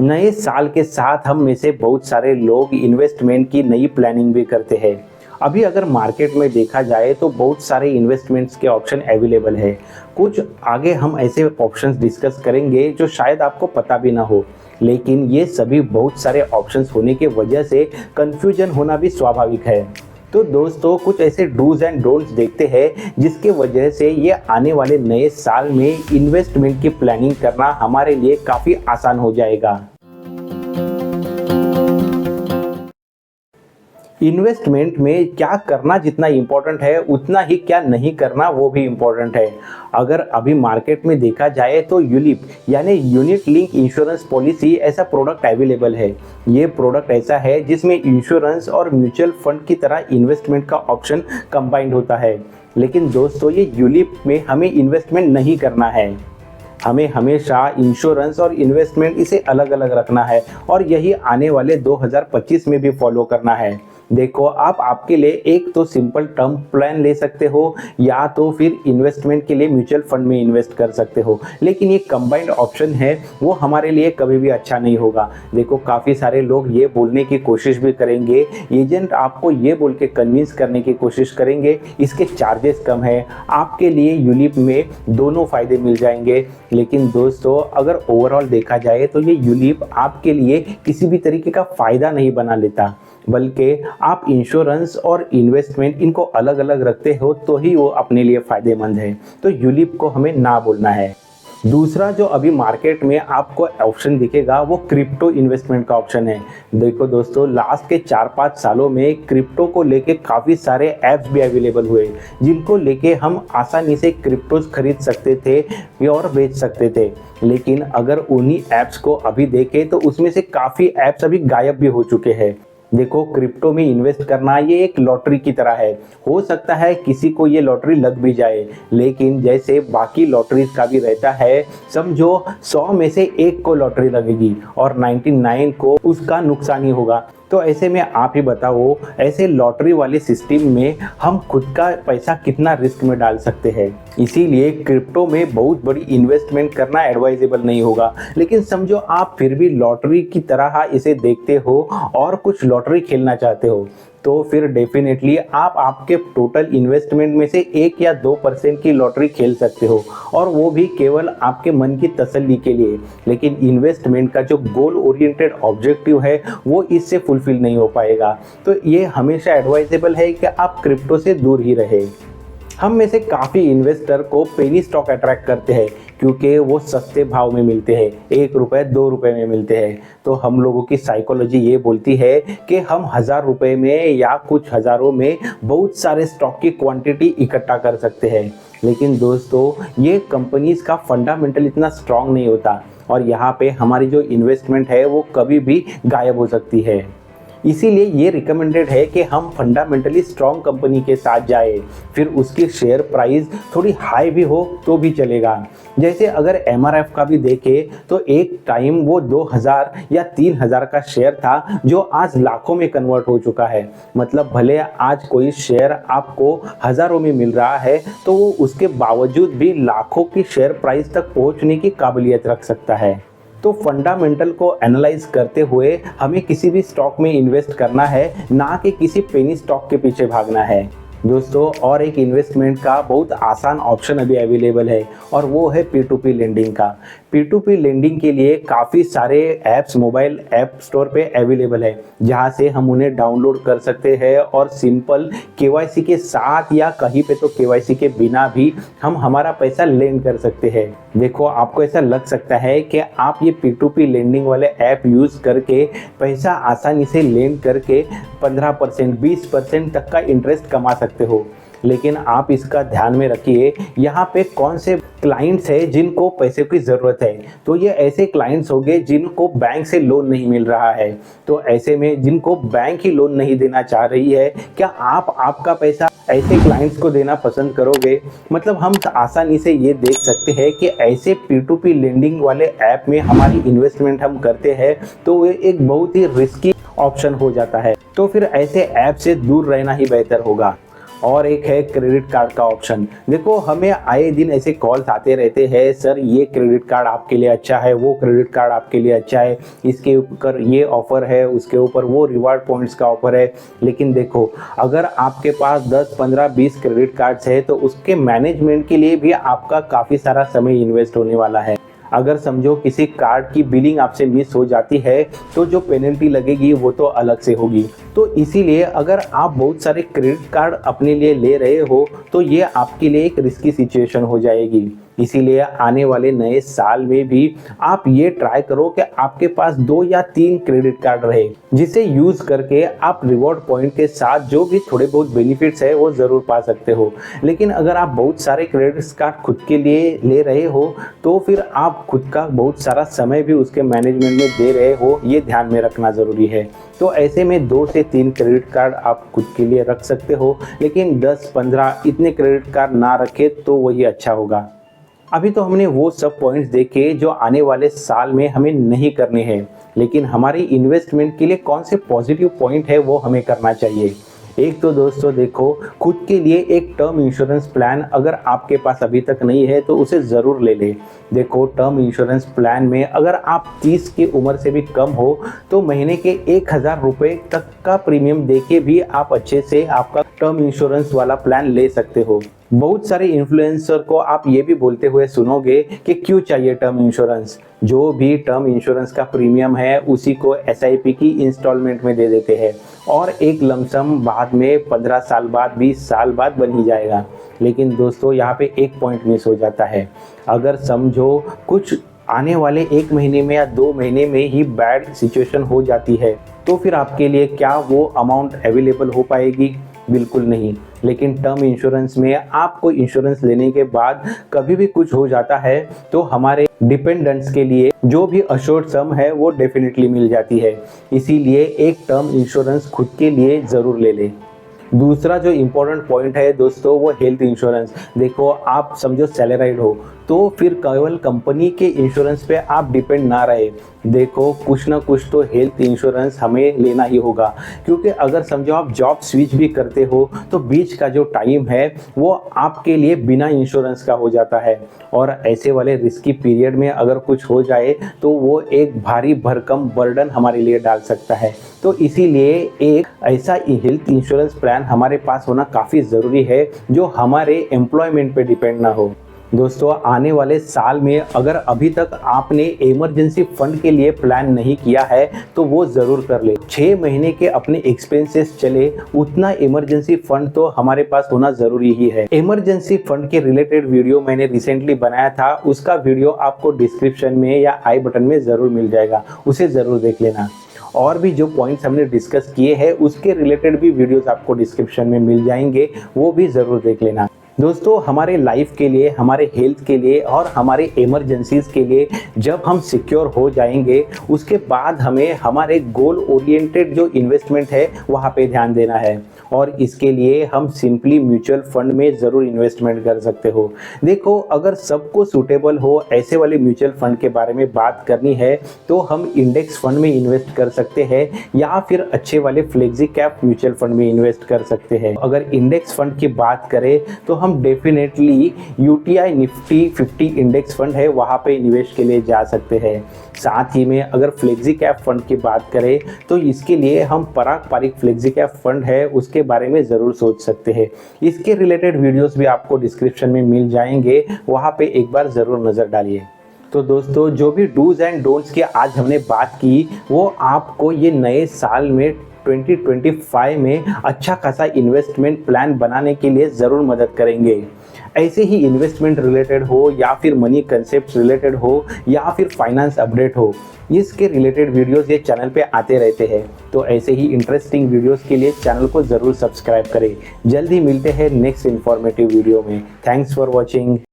नए साल के साथ हम में से बहुत सारे लोग इन्वेस्टमेंट की नई प्लानिंग भी करते हैं। अभी अगर मार्केट में देखा जाए तो बहुत सारे इन्वेस्टमेंट्स के ऑप्शन अवेलेबल है। कुछ आगे हम ऐसे ऑप्शंस डिस्कस करेंगे जो शायद आपको पता भी ना हो, लेकिन ये सभी बहुत सारे ऑप्शंस होने की वजह से कंफ्यूजन होना भी स्वाभाविक है। तो दोस्तों, कुछ ऐसे डूज एंड डोंट्स देखते हैं जिसके वजह से ये आने वाले नए साल में इन्वेस्टमेंट की प्लानिंग करना हमारे लिए काफ़ी आसान हो जाएगा। इन्वेस्टमेंट में क्या करना जितना इम्पोर्टेंट है, उतना ही क्या नहीं करना वो भी इम्पोर्टेंट है। अगर अभी मार्केट में देखा जाए तो यूलिप यानी यूनिट लिंक इंश्योरेंस पॉलिसी ऐसा प्रोडक्ट अवेलेबल है। ये प्रोडक्ट ऐसा है जिसमें इंश्योरेंस और म्यूचुअल फंड की तरह इन्वेस्टमेंट का ऑप्शन कंबाइंड होता है। लेकिन दोस्तों, ये यूलिप में हमें इन्वेस्टमेंट नहीं करना है। हमें हमेशा इंश्योरेंस और इन्वेस्टमेंट इसे अलग अलग रखना है और यही आने वाले 2025 में भी फॉलो करना है। देखो, आप आपके लिए एक तो सिंपल टर्म प्लान ले सकते हो या तो फिर इन्वेस्टमेंट के लिए म्यूचुअल फंड में इन्वेस्ट कर सकते हो, लेकिन ये कंबाइंड ऑप्शन है वो हमारे लिए कभी भी अच्छा नहीं होगा। देखो, काफ़ी सारे लोग ये बोलने की कोशिश भी करेंगे, एजेंट आपको ये बोल के कन्विंस करने की कोशिश करेंगे इसके चार्जेस कम है, आपके लिए यूलिप में दोनों फ़ायदे मिल जाएंगे। लेकिन दोस्तों, अगर ओवरऑल देखा जाए तो ये यूलिप आपके लिए किसी भी तरीके का फ़ायदा नहीं बना लेता, बल्कि आप इंश्योरेंस और इन्वेस्टमेंट इनको अलग अलग रखते हो तो ही वो अपने लिए फ़ायदेमंद है। तो यूलिप को हमें ना बोलना है। दूसरा जो अभी मार्केट में आपको ऑप्शन दिखेगा वो क्रिप्टो इन्वेस्टमेंट का ऑप्शन है। देखो दोस्तों, लास्ट के 4-5 सालों में क्रिप्टो को लेके काफ़ी सारे ऐप्स भी अवेलेबल हुए जिनको लेके हम आसानी से क्रिप्टोज खरीद सकते थे और बेच सकते थे। लेकिन अगर उन्हीं ऐप्स को अभी देखें तो उसमें से काफ़ी ऐप्स अभी गायब भी हो चुके हैं। देखो, क्रिप्टो में इन्वेस्ट करना ये एक लॉटरी की तरह है। हो सकता है किसी को ये लॉटरी लग भी जाए, लेकिन जैसे बाकी लॉटरीज का भी रहता है, समझो 100 में से 1 को लॉटरी लगेगी और 99 को उसका नुकसान ही होगा। तो ऐसे में आप ही बताओ, ऐसे लॉटरी वाले सिस्टम में हम खुद का पैसा कितना रिस्क में डाल सकते हैं। इसीलिए क्रिप्टो में बहुत बड़ी इन्वेस्टमेंट करना एडवाइजेबल नहीं होगा। लेकिन समझो आप फिर भी लॉटरी की तरह इसे देखते हो और कुछ लॉटरी खेलना चाहते हो, तो फिर डेफिनेटली आप आपके टोटल इन्वेस्टमेंट में से 1 या 2% की लॉटरी खेल सकते हो, और वो भी केवल आपके मन की तसल्ली के लिए। लेकिन इन्वेस्टमेंट का जो गोल ओरिएंटेड ऑब्जेक्टिव है वो इससे फुलफिल नहीं हो पाएगा। तो ये हमेशा एडवाइजेबल है कि आप क्रिप्टो से दूर ही रहे। हम में से काफ़ी इन्वेस्टर को पेनी स्टॉक अट्रैक्ट करते हैं क्योंकि वो सस्ते भाव में मिलते हैं, 1 रुपये 2 रुपये में मिलते हैं। तो हम लोगों की साइकोलॉजी ये बोलती है कि हम 1000 रुपये में या कुछ हज़ारों में बहुत सारे स्टॉक की क्वांटिटी इकट्ठा कर सकते हैं। लेकिन दोस्तों, ये कंपनीज का फंडामेंटल इतना स्ट्रांग नहीं होता और यहाँ पे हमारी जो इन्वेस्टमेंट है वो कभी भी गायब हो सकती है। इसीलिए ये रिकमेंडेड है कि हम फंडामेंटली स्ट्रॉन्ग कंपनी के साथ जाए, फिर उसकी शेयर प्राइस थोड़ी हाई भी हो तो भी चलेगा। जैसे अगर एमआरएफ का भी देखें तो एक टाइम वो 2000 या 3000 का शेयर था जो आज लाखों में कन्वर्ट हो चुका है। मतलब भले आज कोई शेयर आपको हज़ारों में मिल रहा है तो वो उसके बावजूद भी लाखों की शेयर प्राइस तक पहुंचने की काबिलियत रख सकता है। तो फंडामेंटल को एनालाइज करते हुए हमें किसी भी स्टॉक में इन्वेस्ट करना है, ना कि किसी पेनी स्टॉक के पीछे भागना है। दोस्तों, और एक इन्वेस्टमेंट का बहुत आसान ऑप्शन अभी अवेलेबल है और वो है P2P लेंडिंग का। P2P लेंडिंग के लिए काफ़ी सारे ऐप्स मोबाइल ऐप स्टोर पे अवेलेबल है जहाँ से हम उन्हें डाउनलोड कर सकते हैं और सिंपल KYC के साथ या कहीं पे तो KYC के बिना भी हम हमारा पैसा लेंड कर सकते हैं। देखो, आपको ऐसा लग सकता है कि आप ये P2P लेंडिंग वाले ऐप यूज़ करके पैसा आसानी से लेंड करके 15% 20% तक का इंटरेस्ट कमा सकते हो, लेकिन आप इसका ध्यान में रखिए यहाँ पे कौन से क्लाइंट्स हैं जिनको पैसे की ज़रूरत है। तो ये ऐसे क्लाइंट्स होंगे जिनको बैंक से लोन नहीं मिल रहा है। तो ऐसे में जिनको बैंक ही लोन नहीं देना चाह रही है, क्या आप आपका पैसा ऐसे क्लाइंट्स को देना पसंद करोगे? मतलब हम आसानी से ये देख सकते हैं कि ऐसे P2P लेंडिंग वाले ऐप में हमारी इन्वेस्टमेंट हम करते हैं तो वो एक बहुत ही रिस्की ऑप्शन हो जाता है। तो फिर ऐसे ऐप से दूर रहना ही बेहतर होगा। और एक है क्रेडिट कार्ड का ऑप्शन। देखो हमें आए दिन ऐसे कॉल्स आते रहते हैं, सर ये क्रेडिट कार्ड आपके लिए अच्छा है, वो क्रेडिट कार्ड आपके लिए अच्छा है, इसके ऊपर ये ऑफर है, उसके ऊपर वो रिवार्ड पॉइंट्स का ऑफर है। लेकिन देखो अगर आपके पास 10, 15, 20 क्रेडिट कार्ड्स है तो उसके मैनेजमेंट के लिए भी आपका काफ़ी सारा समय इन्वेस्ट होने वाला है। अगर समझो किसी कार्ड की बिलिंग आपसे मिस हो जाती है तो जो पेनल्टी लगेगी वो तो अलग से होगी। तो इसीलिए अगर आप बहुत सारे क्रेडिट कार्ड अपने लिए ले रहे हो तो ये आपके लिए एक रिस्की सिचुएशन हो जाएगी। इसीलिए आने वाले नए साल में भी आप ये ट्राई करो कि आपके पास 2 या 3 क्रेडिट कार्ड रहे, जिसे यूज करके आप रिवॉर्ड पॉइंट के साथ जो भी थोड़े बहुत बेनिफिट्स है वो जरूर पा सकते हो। लेकिन अगर आप बहुत सारे क्रेडिट कार्ड खुद के लिए ले रहे हो तो फिर आप खुद का बहुत सारा समय भी उसके मैनेजमेंट में दे रहे हो, ये ध्यान में रखना जरूरी है। तो ऐसे में 2 से 3 क्रेडिट कार्ड आप खुद के लिए रख सकते हो, लेकिन 10, 15 इतने क्रेडिट कार्ड ना रखे तो वही अच्छा होगा। अभी तो हमने वो सब पॉइंट्स देखे जो आने वाले साल में हमें नहीं करने हैं, लेकिन हमारी इन्वेस्टमेंट के लिए कौन से पॉजिटिव पॉइंट है वो हमें करना चाहिए। एक तो दोस्तों देखो, खुद के लिए एक टर्म इंश्योरेंस प्लान अगर आपके पास अभी तक नहीं है तो उसे ज़रूर ले लें। देखो टर्म इंश्योरेंस प्लान में अगर आप 30 की उम्र से भी कम हो तो महीने के 1000 रुपये तक का प्रीमियम देके भी आप अच्छे से आपका टर्म इंश्योरेंस वाला प्लान ले सकते हो। बहुत सारे इन्फ्लुएंसर को आप ये भी बोलते हुए सुनोगे कि क्यों चाहिए टर्म इंश्योरेंस, जो भी टर्म इंश्योरेंस का प्रीमियम है उसी को SIP की इंस्टॉलमेंट में दे देते हैं और एक लमसम बाद में 15 साल बाद, 20 साल बाद बन ही जाएगा। लेकिन दोस्तों यहाँ पे एक पॉइंट मिस हो जाता है। अगर समझो कुछ आने वाले 1 महीने में या 2 महीने में ही बैड सिचुएशन हो जाती है तो फिर आपके लिए क्या वो अमाउंट अवेलेबल हो पाएगी? बिल्कुल नहीं। लेकिन टर्म इंश्योरेंस में आपको इंश्योरेंस लेने के बाद कभी भी कुछ हो जाता है तो हमारे डिपेंडेंट्स के लिए जो भी अश्योर्ड सम है वो डेफिनेटली मिल जाती है। इसीलिए एक टर्म इंश्योरेंस खुद के लिए ज़रूर ले लें। दूसरा जो इम्पोर्टेंट पॉइंट है दोस्तों वो हेल्थ इंश्योरेंस। देखो आप समझो सैलराइड हो तो फिर केवल कंपनी के इंश्योरेंस पे आप डिपेंड ना रहे। देखो कुछ ना कुछ तो हेल्थ इंश्योरेंस हमें लेना ही होगा, क्योंकि अगर समझो आप जॉब स्विच भी करते हो तो बीच का जो टाइम है वो आपके लिए बिना इंश्योरेंस का हो जाता है और ऐसे वाले रिस्की पीरियड में अगर कुछ हो जाए तो वो एक भारी भरकम बर्डन हमारे लिए डाल सकता है। तो इसीलिए एक ऐसा हेल्थ इंश्योरेंस प्लान हमारे पास होना काफ़ी ज़रूरी है जो हमारे एम्प्लॉयमेंट पे डिपेंड ना हो। दोस्तों आने वाले साल में अगर अभी तक आपने इमरजेंसी फंड के लिए प्लान नहीं किया है तो वो ज़रूर कर ले। 6 महीने के अपने एक्सपेंसेस चले उतना इमरजेंसी फंड तो हमारे पास होना ज़रूरी ही है। इमरजेंसी फंड के रिलेटेड वीडियो मैंने रिसेंटली बनाया था, उसका वीडियो आपको डिस्क्रिप्शन में या आई बटन में ज़रूर मिल जाएगा, उसे ज़रूर देख लेना। और भी जो पॉइंट्स हमने डिस्कस किए हैं उसके रिलेटेड भी वीडियोस आपको डिस्क्रिप्शन में मिल जाएंगे, वो भी ज़रूर देख लेना। दोस्तों हमारे लाइफ के लिए, हमारे हेल्थ के लिए और हमारे इमरजेंसीज के लिए जब हम सिक्योर हो जाएंगे उसके बाद हमें हमारे गोल ओरिएंटेड जो इन्वेस्टमेंट है वहाँ पे ध्यान देना है और इसके लिए हम सिंपली म्यूचुअल फंड में ज़रूर इन्वेस्टमेंट कर सकते हो। देखो अगर सबको सूटेबल हो ऐसे वाले म्यूचुअल फंड के बारे में बात करनी है तो हम इंडेक्स फंड में इन्वेस्ट कर सकते हैं या फिर अच्छे वाले फ्लेक्सी कैप म्यूचुअल फंड में इन्वेस्ट कर सकते हैं। अगर इंडेक्स फंड की बात करें तो हम definitely UTI Nifty 50 index fund है वहाँ पे निवेश के लिए जा सकते हैं। साथ ही में अगर फ्लेक्सी कैप फंड की बात करें तो इसके लिए हम पराग पारिक फ्लेक्सी कैप फंड है उसके बारे में ज़रूर सोच सकते हैं। इसके रिलेटेड वीडियोस भी आपको डिस्क्रिप्शन में मिल जाएंगे, वहाँ पे एक बार ज़रूर नज़र डालिए। तो दोस्तों जो भी डूज एंड डोंट्स की आज हमने बात की वो आपको ये नए साल में 2025 में अच्छा खासा इन्वेस्टमेंट प्लान बनाने के लिए ज़रूर मदद करेंगे। ऐसे ही इन्वेस्टमेंट रिलेटेड हो या फिर मनी कंसेप्ट रिलेटेड हो या फिर फाइनेंस अपडेट हो, इसके रिलेटेड वीडियोस ये चैनल पे आते रहते हैं। तो ऐसे ही इंटरेस्टिंग वीडियोस के लिए चैनल को ज़रूर सब्सक्राइब करें। जल्दी मिलते हैं नेक्स्ट इन्फॉर्मेटिव वीडियो में। Thanks for watching.